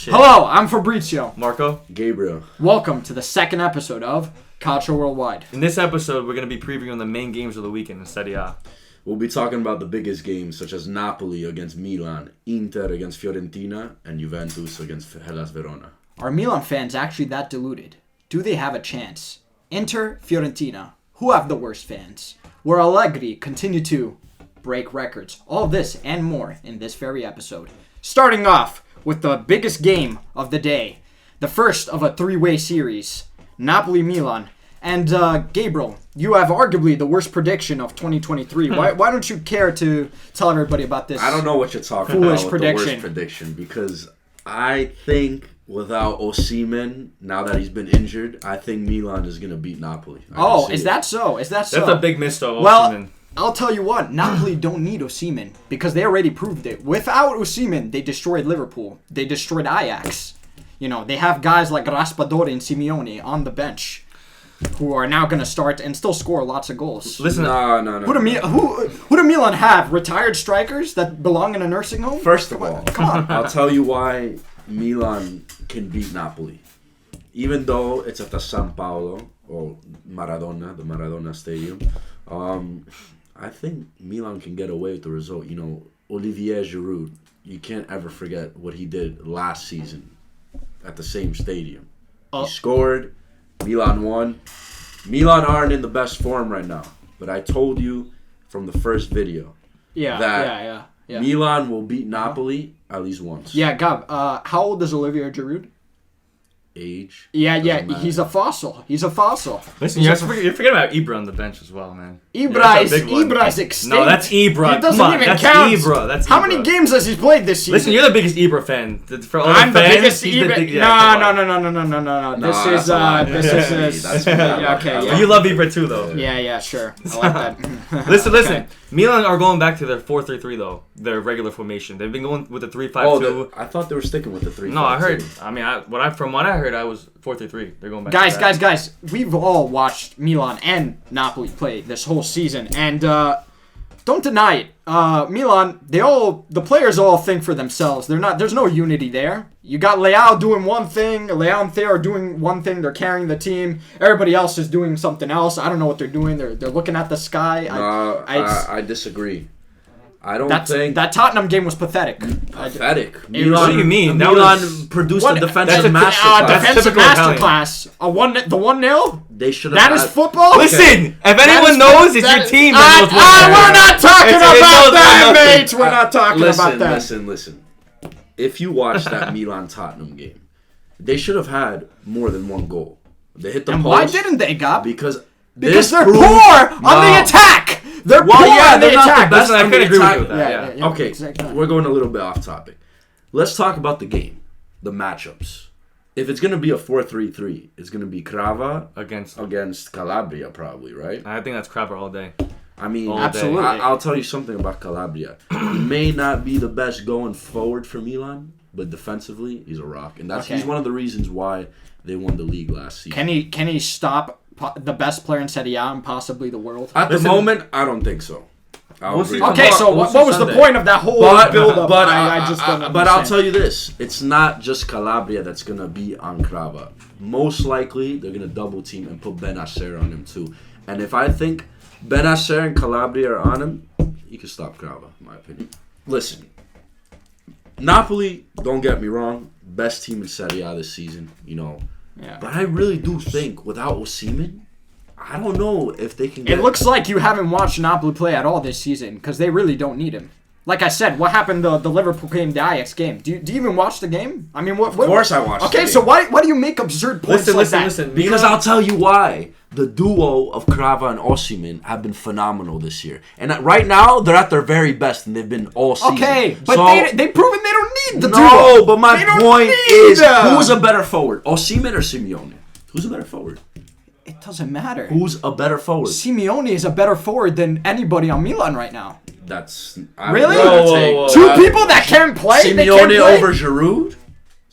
Shit. Hello, I'm Fabrizio. Marco. Gabriel. Welcome to the second episode of Calcio Worldwide. In this episode, we're going to be previewing the main games of the weekend in Serie A. We'll be talking about the biggest games such as Napoli against Milan, Inter against Fiorentina, and Juventus against Hellas Verona. Are Milan fans actually that deluded? Do they have a chance? Inter, Fiorentina, who have the worst fans? Will Allegri continue to break records? All this and more in this very episode. Starting off with the biggest game of the day. The first of a three-way series. Napoli-Milan. And Gabriel, you have arguably the worst prediction of 2023. Why don't you care to tell everybody about this? I don't know what you're talking foolish about with prediction. the worst prediction because I think without Osimhen, now that he's been injured, I think Milan is going to beat Napoli. Is that so? That's a big miss, though. Well, Osimhen. I'll tell you what, Napoli don't need Osimhen because they already proved it. Without Osimhen, they destroyed Liverpool. They destroyed Ajax. You know, they have guys like Raspadori and Simeone on the bench who are now going to start and still score lots of goals. Listen, No. Who do Milan have? Retired strikers that belong in a nursing home? First of all, Come on. I'll tell you why Milan can beat Napoli. Even though it's at the San Paolo, or the Maradona Stadium, I think Milan can get away with the result. You know, Olivier Giroud, you can't ever forget what he did last season at the same stadium. He scored, Milan won. Milan aren't in the best form right now, but I told you from the first video that Milan will beat Napoli at least once. Yeah, Gab, how old is Olivier Giroud? Age. Yeah, he's a fossil. listen, you're forgetting about Ibra on the bench as well, man. Ibra's extinct. No, that's Ibra. He doesn't Come on, even that's count. Ibra. That's How Ibra. many games has he played this season? Listen, you're the biggest Ibra fan. For all I'm the the fans, biggest he's Ibra. the big, yeah, No. No, This is. that's a lie. Okay. But Yeah. you love Ibra too, though. Yeah, sure. I like that. Listen. Okay. Milan are going back to their 4-3-3 though. Their regular formation. They've been going with the 3-5-2. I thought they were sticking with the 3-5-2. No, I heard. I mean, from what I heard, I was 4-3-3. They're going back. Guys, we've all watched Milan and Napoli play this whole season, and don't deny it. Milan, the players all think for themselves. There's no unity there. You got Leao doing one thing, Leao and Theo are doing one thing. They're carrying the team. Everybody else is doing something else. I don't know what they're doing. They're looking at the sky. I disagree. I don't think that Tottenham game was pathetic. pathetic. What do you mean? Milan produced a defensive masterclass. Defensive masterclass. The 1-0. They should have. That is football. Listen, if anyone knows, it's your team. We're not talking about that, mate. We're not talking about that. Listen. If you watch that Milan-Tottenham game, they should have had more than one goal. They hit the post. Why didn't they, Gab? Because they're poor on the attack. They're poor on the attack. I could agree with you with that. Yeah. Okay, exactly. We're going a little bit off topic. Let's talk about the game, the matchups. If it's going to be a 4-3-3, it's going to be Crava against Calabria probably, right? I think that's Crava all day. I mean, absolutely. I'll tell you something about Calabria. He may not be the best going forward for Milan, but defensively, he's a rock. And he's one of the reasons why they won the league last season. Can he stop the best player in Serie A and possibly the world? At the moment, I don't think so. Okay, so what was the point of that whole build-up? I just don't understand. But I'll tell you this. It's not just Calabria that's going to be on Crava. Most likely, they're going to double team and put Benacer on him too. And if I think Benacer and Calabria are on him, he can stop Crava, in my opinion. Listen, Napoli, don't get me wrong, best team in Serie A this season, you know. Yeah. But I really do think without Osimhen, I don't know if they can get... It looks like you haven't watched Napoli play at all this season because they really don't need him. Like I said, what happened the Liverpool game, the Ajax game? Do you even watch the game? I mean, Of course I watched the game. Okay, so why do you make absurd points like that? Listen. Because I'll tell you why. The duo of Crava and Osimhen have been phenomenal this year. And right now, they're at their very best, and they've been all season. Okay, but they've proven they don't need the duo. No, but my point is, who's a better forward? Osimhen or Simeone? Who's a better forward? It doesn't matter. Who's a better forward? Simeone is a better forward than anybody on Milan right now. That's... Really? Whoa. Two people that can't play? Simeone over Giroud?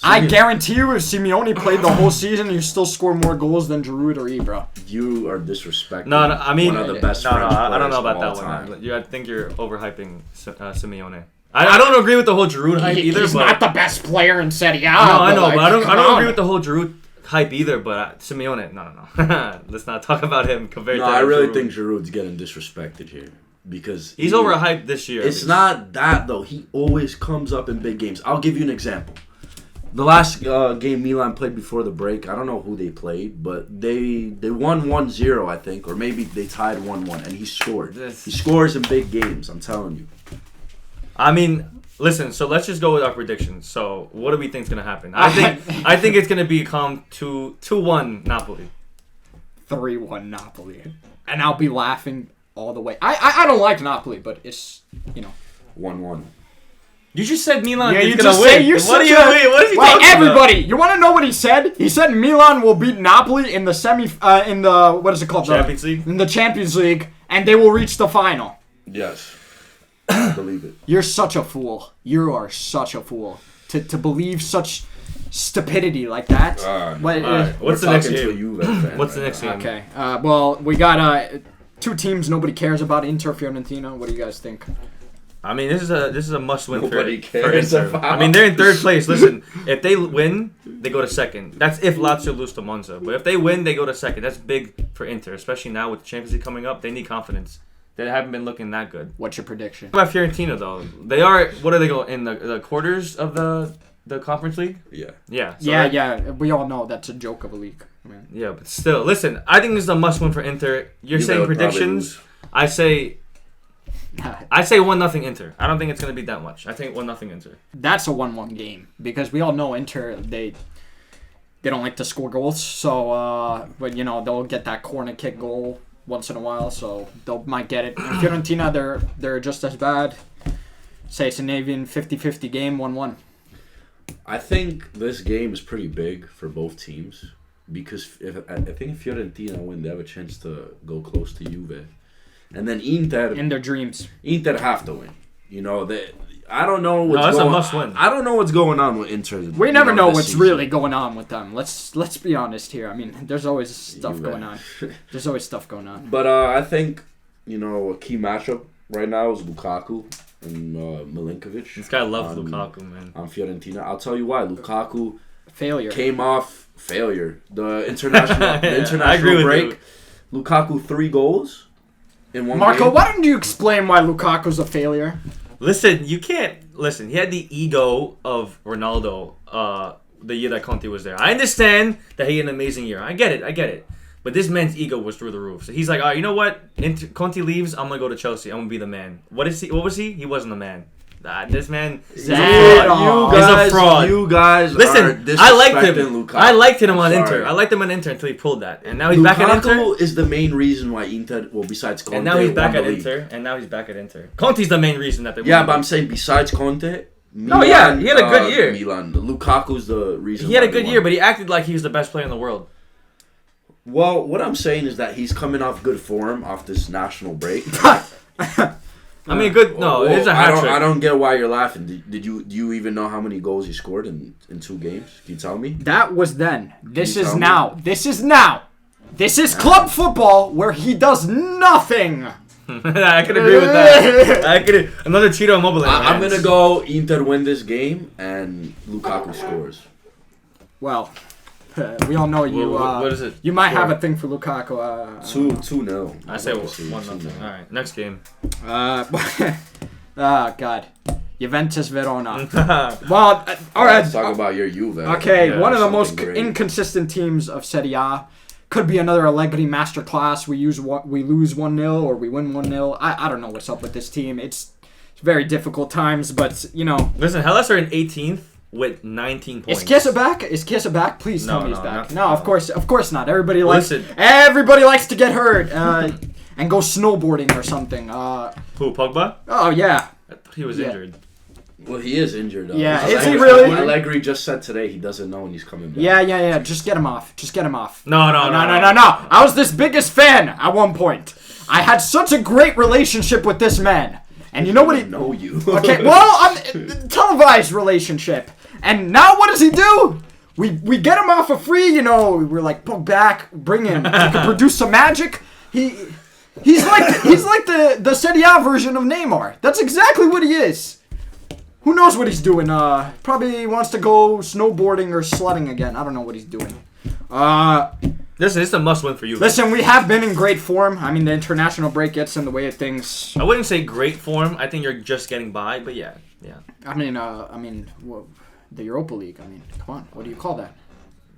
I guarantee you, if Simeone played the whole season, you still score more goals than Giroud or Ibra. You are disrespecting No, I mean, one of the best French I don't know players about of that all one. time. I think you're overhyping Simeone. I don't agree with the whole Giroud hype either. He's but not the best player in Serie A. No, I know, but I come don't on. agree with the whole Giroud hype either. But Simeone, no. Let's not talk about him compared No, to I really Giroud. think Giroud's getting disrespected here because He's overhyped this year. It's not that though. He always comes up in big games. I'll give you an example. The last game Milan played before the break, I don't know who they played, but they won 1-0, I think, or maybe they tied 1-1, and he scored. He scores in big games, I'm telling you. I mean, listen, so let's just go with our predictions. So, what do we think is going to happen? I think it's going to become 2-1 Napoli. 3-1 Napoli. And I'll be laughing all the way. I don't like Napoli, but it's, 1-1. You just said Milan Yeah, is you going to just win. say you're What such do you a... mean? What is he Wait, talking everybody, you want to know what he said? He said Milan will beat Napoli in the what is it called? Champions League? In the Champions League, and they will reach the final. Yes. I believe it. You're such a fool. You are such a fool. To believe such stupidity like that. What's the next game? What's the next game? Okay. Well, we got two teams nobody cares about, Inter, Fiorentina. What do you guys think? I mean, this is a must-win Nobody for cares Inter. about. I mean, they're in third place. Listen, if they win, they go to second. That's if Lazio lose to Monza. But if they win, they go to second. That's big for Inter, especially now with the Champions League coming up. They need confidence. They haven't been looking that good. What's your prediction? What about Fiorentina, though? They are, what are they going, in the quarters of the Conference League? Yeah. Yeah. So Yeah. We all know that's a joke of a league. I mean, Yeah, but still, listen, I think this is a must-win for Inter. You're saying predictions. I say 1-0 Inter. I don't think it's going to be that much. I think 1-0 Inter. that's a 1-1 game because we all know Inter, they don't like to score goals. So, but they'll get that corner kick goal once in a while, so they might get it. And Fiorentina, they're just as bad. Say it's an even 50-50 game, 1-1. I think this game is pretty big for both teams because I think if Fiorentina win, they have a chance to go close to Juve. And then Inter... In their dreams. Inter have to win. I don't know what's that's going a must-win. I don't know what's going on with Inter. We never know this what's season. really going on with them. Let's be honest here. I mean, there's always stuff going on. There's always stuff going on. But I think, a key matchup right now is Lukaku and Milinkovic. This guy loves Lukaku, man. On Fiorentina. I'll tell you why. Lukaku Failure. came off failure. The international I agree with break. Lukaku 3 goals in one Marco, game. why don't you explain why Lukaku's a failure? Listen, you can't... Listen, he had the ego of Ronaldo the year that Conte was there. I understand that he had an amazing year. I get it. But this man's ego was through the roof. So he's like, all right, you know what? Conte leaves, I'm going to go to Chelsea. I'm going to be the man. What was he? He wasn't the man. This man is a fraud. You guys Listen, are I liked him. Lukaku. I liked him on Sorry. Inter. I liked him on Inter until he pulled that. And now he's Lukaku back at Inter. is the main reason why Inter, besides Conte, And now he's back won at the league. Inter. And now he's back at Inter. Conte's the main reason that they won. Yeah, but I'm saying besides Conte, Milan, he had a good year. Milan, Lukaku's the reason. He had why a good they year, won. but he acted like he was the best player in the world. Well, what I'm saying is that he's coming off good form off this national break. I mean, good. No, it's a hat trick. I don't get why you're laughing. Do you even know how many goals he scored in 2 games? Can you tell me? That was then. This you is tell me? now. This is now. This is club football where he does nothing. I could agree with that. Another Cheeto Immobile. I'm gonna go Inter win this game and Lukaku scores. Well, we all know you. What is it? You might Sure. have a thing for Lukaku. 2-0. I say 1-0. All right, next game. God, Juventus Verona. Well, all right. Let's talk about your Juve. Okay, Yeah, one of the something most great. inconsistent teams of Serie A. Could be another Allegri masterclass. We lose 1-0 or we win 1-0. I don't know what's up with this team. It's very difficult times, but Listen, Hellas are in 18th with 19 points. Is Chiesa back? Please tell me he's back. No, of course not. Everybody likes to get hurt and go snowboarding or something. Who, Pogba? Oh yeah. I thought he was injured. Well, he is injured. Yeah, Allegri- is he really? Allegri just said today he doesn't know when he's coming back. Yeah. Just get him off. No. I was this biggest fan at one point. I had such a great relationship with this man. And you know what he... know you. Okay, well, televised relationship. And now what does he do? We get him off for free, we're like, pull back, bring him. He can produce some magic. He's like the Serie A version of Neymar. That's exactly what he is. Who knows what he's doing? Probably wants to go snowboarding or sledding again. I don't know what he's doing. Listen, it's a must-win for you. Listen, we have been in great form. I mean, the international break gets in the way of things. I wouldn't say great form. I think you're just getting by, but yeah. I mean, well, the Europa League. I mean, come on. What do you call that?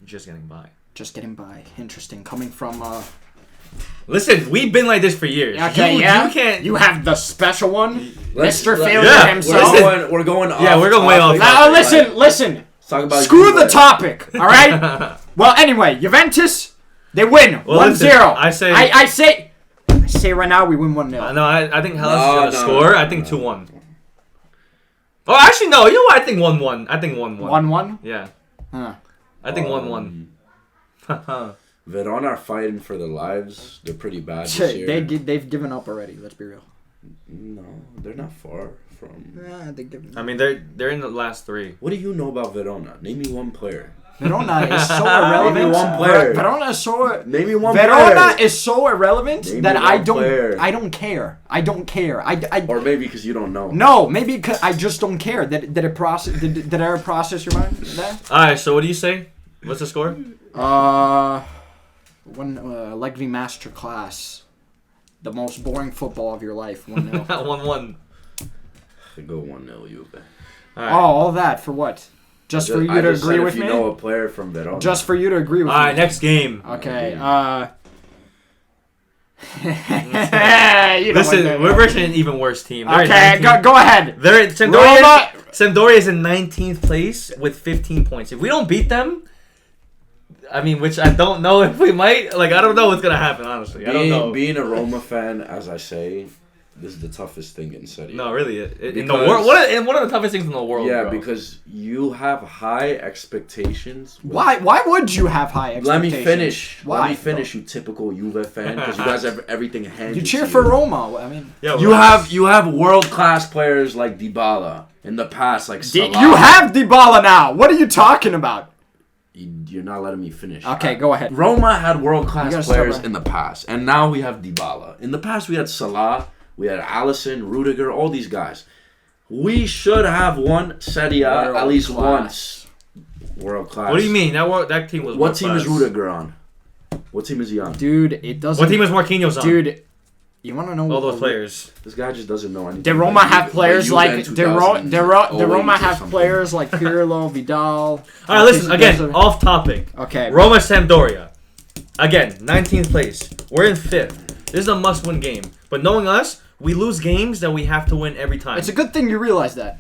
Just getting by. Just getting by. Interesting. Coming from. Listen, we've been like this for years. Okay, you can't. You have the special one, Mr. Failure yeah, himself. We're going off. Yeah, we're going way off. Now, listen. Let's talk about Screw the topic. All right. Well, anyway, Juventus, they win 1-0. I say right now we win 1-0. No, I think Hellas is gonna score. I think 2-1. Oh, actually, no. You know what? I think 1-1. I think 1-1. 1-1? Yeah. Huh. I think 1-1. Verona are fighting for their lives. They're pretty bad this year. They've given up already. Let's be real. No, they're not far from. Yeah, they've given up. I mean, they're in the last 3. What do you know about Verona? Name me one player. Verona is so irrelevant. Name me one player. Verona is so. Name me one Verona player. is so irrelevant that I don't care. I don't care. Or maybe because you don't know. No, maybe because I just don't care. Did I process your mind? That? All right. So what do you say? What's the score? One Allegri masterclass. The most boring football of your life. 1-0. 1-1. Go 1-0, Juve. Right. Oh, all that for what? Just for you to agree with me? If you know a player from Verona. Just for you to agree with me. All right, next game. Okay. Listen, we're versus an even worse team. Okay, go ahead. Sampdoria is in 19th place with 15 points. If we don't beat them, I mean, which I don't know if we might. Like, I don't know what's gonna happen. Honestly, I don't know. Being a Roma fan, as I say, this is the toughest thing in Serie. No, really, in the world. One of the toughest things in the world. Yeah, bro. Because you have high expectations. Why would you have high expectations? Let me finish, you typical Juve fan, because you guys have everything handed. You cheer for Roma. I mean, yeah, you have world class players like Dybala in the past, like Salah. You have Dybala now. What are you talking about? You're not letting me finish. Okay, go ahead. Roma had world class players in the past, and now we have Dybala. In the past, we had Salah. We had Alisson, Rudiger, all these guys. We should have won Serie A at least once. World class. What do you mean? That team was. What team is Rudiger on? What team is he on? Dude, it doesn't. What team is Marquinhos on? Dude, you want to know all those players? This guy just doesn't know anything. The Roma have players like the Roma have players like Pirlo, Vidal. All right, listen again. Off topic. Okay. Roma Sampdoria. Again, 19th place. We're in 5th. This is a must-win game. But knowing us, we lose games that we have to win every time. It's a good thing you realize that.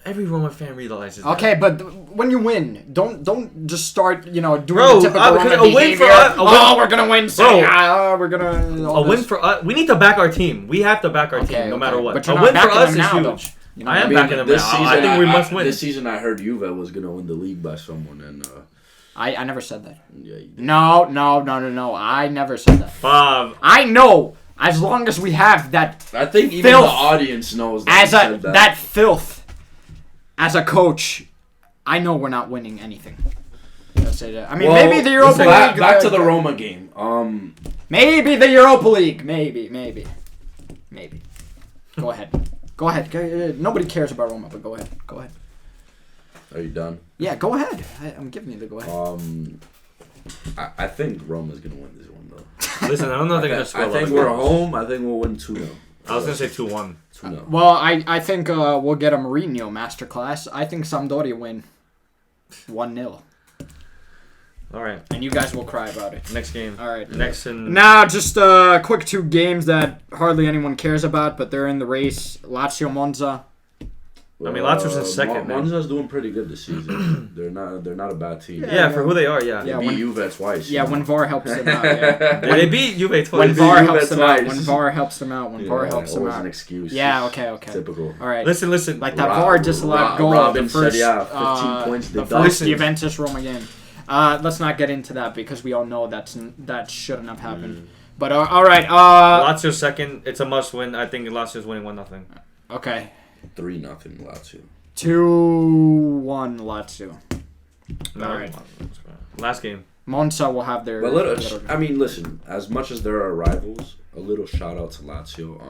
Every Roma fan realizes that. Okay, but when you win, don't just start, doing the typical a Roma win behavior. We're gonna win. We're gonna. A win for us. We need to back our team. We have to back our team no matter what. But a win for us is huge. I am backing them now. I think we must win. This season, I heard Juve was gonna win the league by someone, and I never said that. Yeah, you did. No. I never said that. Bob. I know. As long as we have that. I think even the audience knows that. That filth. As a coach, I know we're not winning anything. I mean, maybe the Europa League. Back to the Roma game. Maybe the Europa League. Maybe. Go ahead. Nobody cares about Roma, but go ahead. Are you done? Yeah, go ahead. I'm giving you the go ahead. I think Roma's gonna win this one though. Listen, I don't know if they're gonna score. I think we're home. I think we'll win 2-0. I was gonna say 2-1. 2-0. Well, I think we'll get a Mourinho masterclass. I think Sampdoria win 1-0. All right. And you guys will cry about it. Next game. All right. Now, just quick 2 games that hardly anyone cares about, but they're in the race. Lazio Monza. I mean, Lazio's in second. Monza's doing pretty good this season. They're not a bad team. Yeah, for who they are. Yeah. They beat Juve twice. Yeah, when VAR helps them out. Yeah. They beat Juve twice. When VAR helps them out. When VAR helps them out. Always an excuse. Yeah. Okay. Typical. All right. Listen. Like that VAR disallowed goal of the first. 15 points. The first Juventus Roma game. Let's not get into that because we all know that shouldn't have happened. But all right. Lazio's second. It's a must-win. I think Lazio's winning 1-0. Okay. 3-0 Lazio. 2-1 Lazio. All right. Last game. Monza will have their. I mean, listen. As much as there are rivals, a little shout out to Lazio.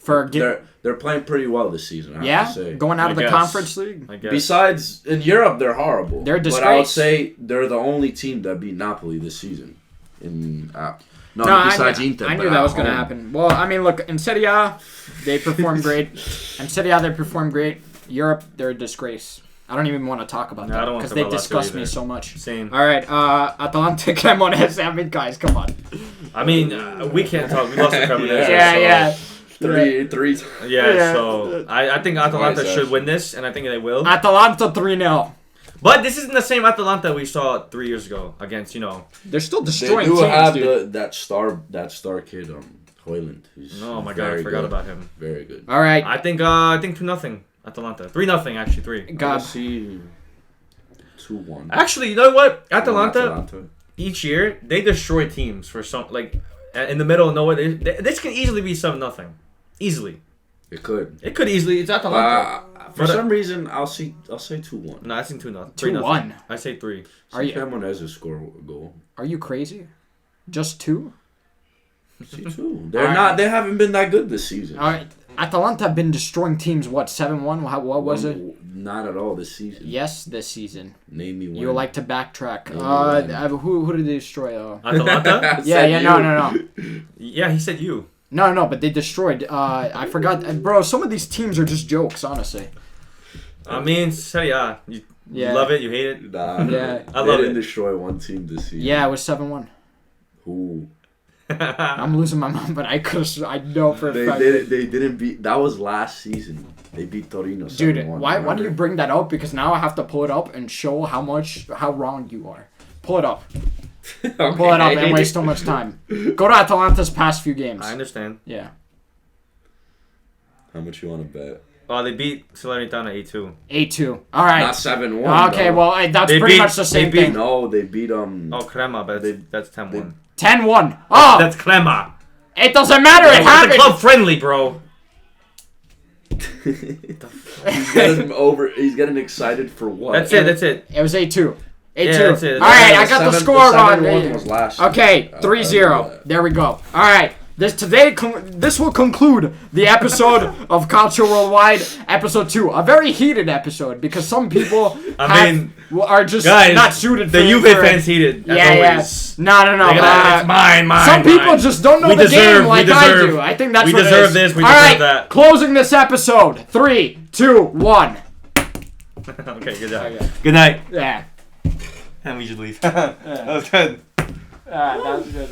They're playing pretty well this season. I have to say. Going out of the guess. Conference League. I guess. Besides, in Europe, they're horrible. They're a But I would disgrace. say they're the only team that beat Napoli this season. No, besides I Inter. knew but that at was going to home. happen. Well, I mean, look, in Serie A, they perform great. In Serie A, they perform great. Europe, they're a disgrace. I don't even want to talk about No, I that don't want because to they talk about Lazio disgust me either. so much. Same. All right, Atalanta, Cremonese. I mean, guys, come on. I mean, we can't talk. We lost the Cremonese. Yeah. Three. Yeah, so I think Atalanta Nice, should win this, and I think they will. Atalanta 3-0. But this isn't the same Atalanta we saw 3 years ago against, They're still They destroying do teams, have dude. that star kid, Hoyland. Who's Oh my god, I very forgot good. about him. Very good. All right, I think 2-0 Atalanta. 3-0 actually, 3. God. See 2-1. Actually, you know what? Atalanta Atalanta. each year they destroy teams for some in the middle of nowhere. This can easily be 7-0. Easily. It could. It could easily. It's Atalanta. For some reason, I'll say 2-1. No, I think 2-0. 2-1. I say 3. Are you Cremonese score a goal. are you crazy? Just 2? See 2. They're Alright. not. They haven't been that good this season. All right. Atalanta have been destroying teams. What 7-1? What was it? Not at all this season. Yes, this season. Name me one. You like to backtrack. Yeah. Who did they destroy? Atalanta? Yeah, no. Yeah, he said you. No, but they destroyed. I forgot. Bro, some of these teams are just jokes, honestly. I mean, Serie A. You love it, you hate it. Nah. Yeah. I love They it. didn't destroy one team this season. Yeah, it was 7-1. Who? I'm losing my mind, but I know for a They fact. didn't beat. That was last season. They beat Torino. Dude, 7-1, why do you remember? bring that up? Because now I have to pull it up and show how wrong you are. Pull it up. Pull it up and waste so much time. Go to Atalanta's past few games. I understand. Yeah. How much you want to bet? Oh, they beat Salernitana 8-2. 8-2. All right. Not 7-1. Okay, though. well, that's They pretty beat- much the same they beat- thing. No, they beat Oh, Crema, but that's 10-1. 10-1. Oh, That's Crema. it doesn't matter. It It's the happened. club friendly, bro. He's getting excited for what? That's it. It was 8-2. 8-2. Yeah, that's it. All right, I The got the 7 score the on. 7-1 was last year. Okay, I 3-0. remember that. There we go. All right. This will conclude the episode of Calcio Worldwide, episode 2. A very heated episode because some people are just Guys, not suited for the Juve for- fans heated. As Yeah. always. No. They gotta- it's mine. Some people just don't know We the deserve- game like we I deserve- do. I think that's we what deserve it is. this, we All deserve right, that. closing this episode. 3, 2, 1. Okay, good job. Okay. Good night. Yeah. And we should leave. That was good. That was good.